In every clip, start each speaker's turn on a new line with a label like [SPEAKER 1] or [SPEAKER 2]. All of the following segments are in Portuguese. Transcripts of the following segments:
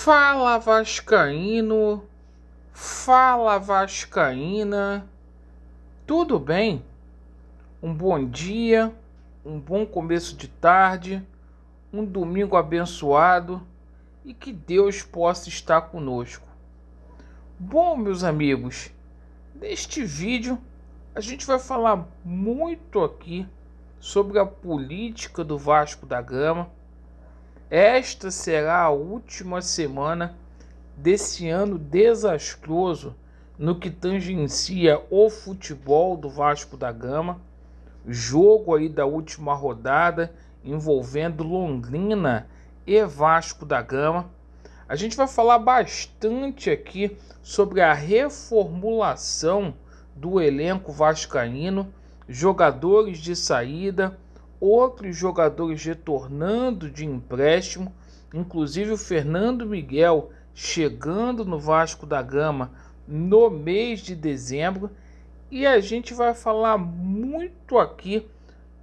[SPEAKER 1] Fala Vascaíno, fala Vascaína, tudo bem? Um bom dia, um bom começo de tarde, um domingo abençoado e que Deus possa estar conosco. Bom, meus amigos, neste vídeo a gente vai falar muito aqui sobre a política do Vasco da Gama. Esta será a última semana desse ano desastroso no que tangencia o futebol do Vasco da Gama. Jogo aí da última rodada envolvendo Londrina e Vasco da Gama. A gente vai falar bastante aqui sobre a reformulação do elenco vascaíno, jogadores de saída, outros jogadores retornando de empréstimo, inclusive o Fernando Miguel chegando no Vasco da Gama no mês de dezembro. E a gente vai falar muito aqui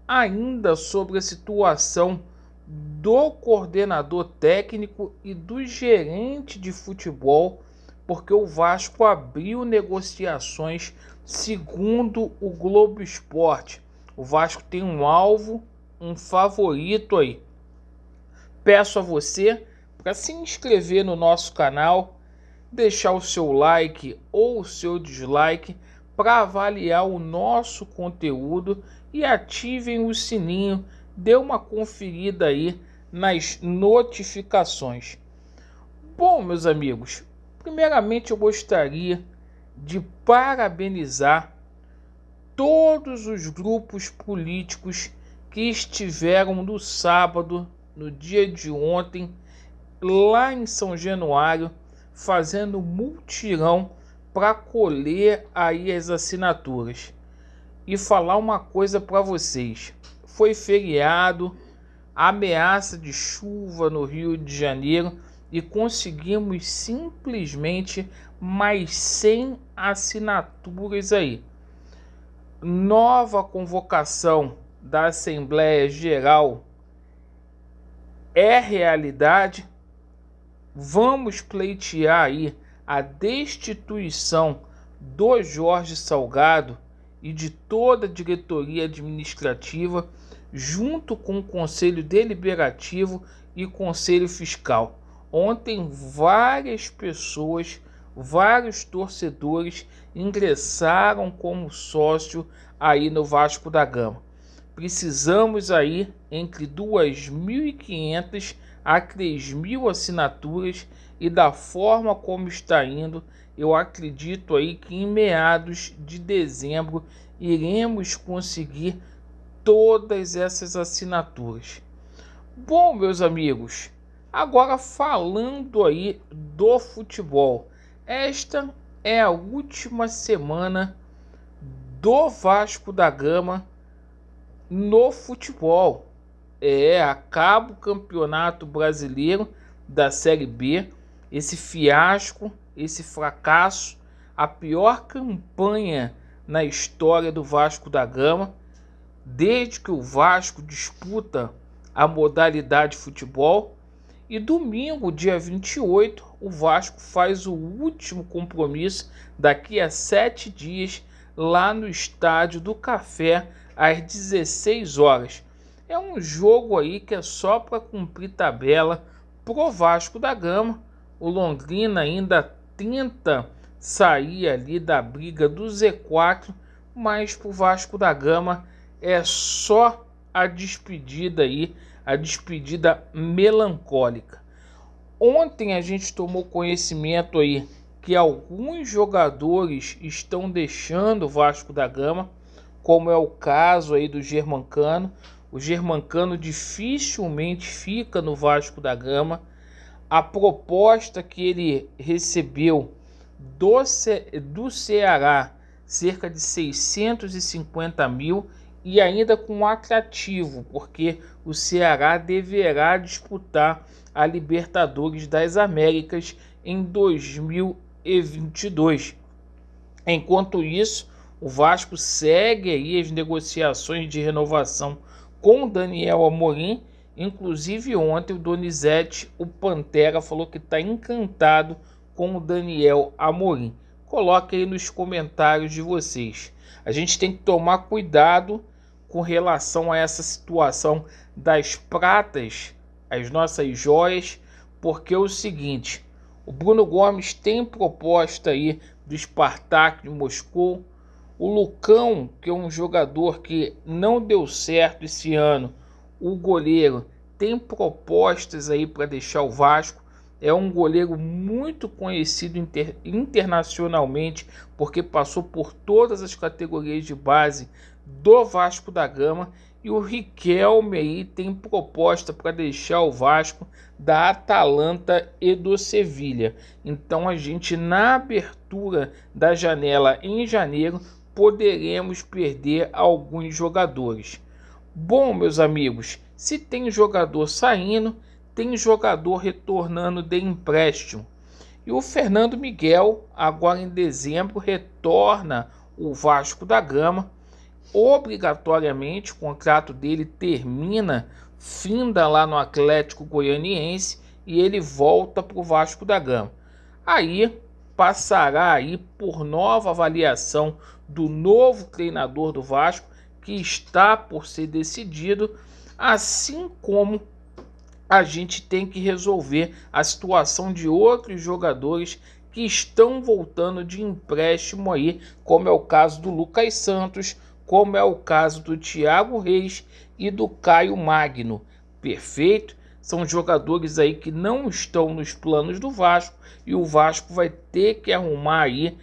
[SPEAKER 1] ainda sobre a situação do coordenador técnico e do gerente de futebol, porque o Vasco abriu negociações segundo o Globo Esporte. O Vasco tem um alvo, um favorito aí. Peço a você para se inscrever no nosso canal, deixar o seu like ou o seu dislike para avaliar o nosso conteúdo e ativem o sininho, dê uma conferida aí nas notificações. Bom, meus amigos, primeiramente eu gostaria de parabenizar todos os grupos políticos que estiveram no sábado, no dia de ontem, lá em São Januário, fazendo mutirão para colher aí as assinaturas. E falar uma coisa para vocês: foi feriado, ameaça de chuva no Rio de Janeiro e conseguimos simplesmente mais 100 assinaturas aí. Nova convocação da Assembleia Geral é realidade. Vamos pleitear aí a destituição do Jorge Salgado e de toda a diretoria administrativa, junto com o Conselho Deliberativo e Conselho Fiscal. Ontem várias pessoas, vários torcedores ingressaram como sócio aí no Vasco da Gama. Precisamos aí entre 2.500 a 3.000 assinaturas e da forma como está indo, eu acredito aí que em meados de dezembro iremos conseguir todas essas assinaturas. Bom, meus amigos, agora falando aí do futebol, esta é a última semana do Vasco da Gama no futebol. Acaba o Campeonato Brasileiro da Série B, esse fiasco, esse fracasso, a pior campanha na história do Vasco da Gama, desde que o Vasco disputa a modalidade futebol. E domingo, dia 28, o Vasco faz o último compromisso daqui a 7 dias lá no Estádio do Café, às 16 horas. É um jogo aí que é só para cumprir tabela pro Vasco da Gama. O Londrina ainda tenta sair ali da briga do Z4, mas pro Vasco da Gama é só a despedida aí, a despedida melancólica. Ontem a gente tomou conhecimento aí que alguns jogadores estão deixando o Vasco da Gama, como é o caso aí do Germancano. O Germancano dificilmente fica no Vasco da Gama. A proposta que ele recebeu do Ceará, cerca de 650 mil, e ainda com um atrativo, porque o Ceará deverá disputar a Libertadores das Américas em 2022. Enquanto isso, o Vasco segue aí as negociações de renovação com Daniel Amorim, Inclusive ontem o Donizete, o Pantera, falou que está encantado com o Daniel Amorim. Coloque aí nos comentários de vocês. A gente tem que tomar cuidado com relação a essa situação das pratas, as nossas joias, porque é o seguinte, o Bruno Gomes tem proposta aí do Spartak de Moscou. O Lucão, que é um jogador que não deu certo esse ano, o goleiro, tem propostas aí para deixar o Vasco. É um goleiro muito conhecido internacionalmente, porque passou por todas as categorias de base do Vasco da Gama. E o Riquelme aí tem proposta para deixar o Vasco da Atalanta e do Sevilha. Então a gente, na abertura da janela em janeiro, poderemos perder alguns jogadores. Bom, meus amigos, se tem jogador saindo, tem jogador retornando de empréstimo. E o Fernando Miguel, agora em dezembro, retorna o Vasco da Gama. Obrigatoriamente, o contrato dele termina, finda lá no Atlético Goianiense e ele volta para o Vasco da Gama. Aí passará aí por nova avaliação do novo treinador do Vasco, que está por ser decidido, assim como a gente tem que resolver a situação de outros jogadores que estão voltando de empréstimo aí, como é o caso do Lucas Santos, como é o caso do Thiago Reis e do Caio Magno. Perfeito? São jogadores aí que não estão nos planos do Vasco e o Vasco vai ter que arrumar aí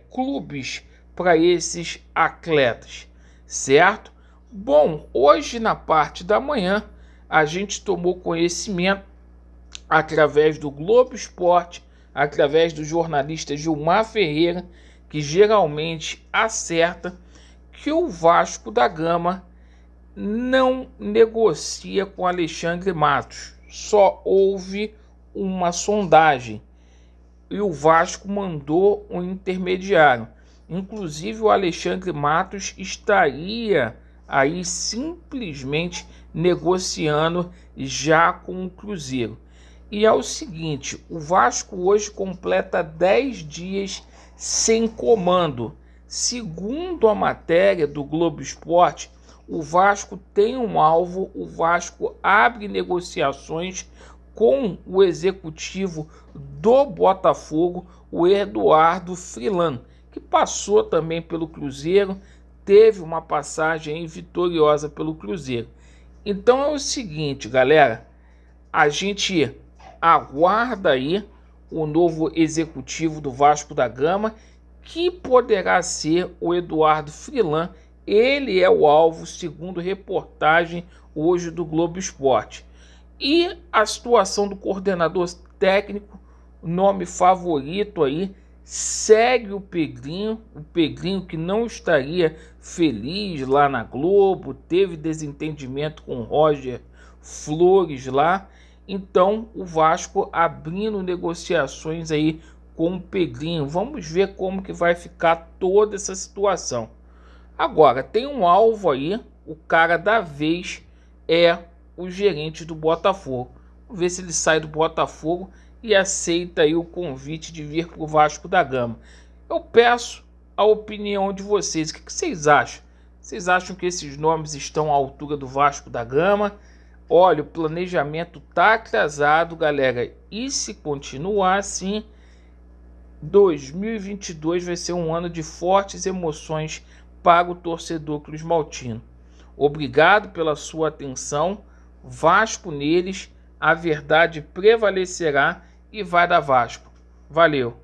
[SPEAKER 1] clubes para esses atletas, certo? Bom, hoje na parte da manhã a gente tomou conhecimento através do Globo Esporte, através do jornalista Gilmar Ferreira, que geralmente acerta, que o Vasco da Gama não negocia com Alexandre Matos. Só houve uma sondagem e o Vasco mandou um intermediário. Inclusive o Alexandre Matos estaria aí simplesmente negociando já com o Cruzeiro. E é o seguinte, o Vasco hoje completa 10 dias sem comando. Segundo a matéria do Globo Esporte, o Vasco tem um alvo, o Vasco abre negociações com o executivo do Botafogo, o Eduardo Freeland, que passou também pelo Cruzeiro, teve uma passagem vitoriosa pelo Cruzeiro. Então é o seguinte, galera, a gente aguarda aí o novo executivo do Vasco da Gama, que poderá ser o Eduardo Freeland. Ele é o alvo, segundo reportagem hoje do Globo Esporte. E a situação do coordenador técnico, nome favorito aí, segue o Pedrinho que não estaria feliz lá na Globo, teve desentendimento com o Roger Flores lá. Então o Vasco abrindo negociações aí com o Pedrinho. Vamos ver como que vai ficar toda essa situação. Agora, tem um alvo aí, o cara da vez é o gerente do Botafogo. Vamos ver se ele sai do Botafogo e aceita aí o convite de vir para o Vasco da Gama. Eu peço a opinião de vocês. O que vocês acham? Vocês acham que esses nomes estão à altura do Vasco da Gama? Olha, o planejamento tá atrasado, galera. E se continuar assim, 2022 vai ser um ano de fortes emoções para o torcedor cruzmaltino. Obrigado pela sua atenção. Vasco neles, a verdade prevalecerá e vai dar Vasco. Valeu!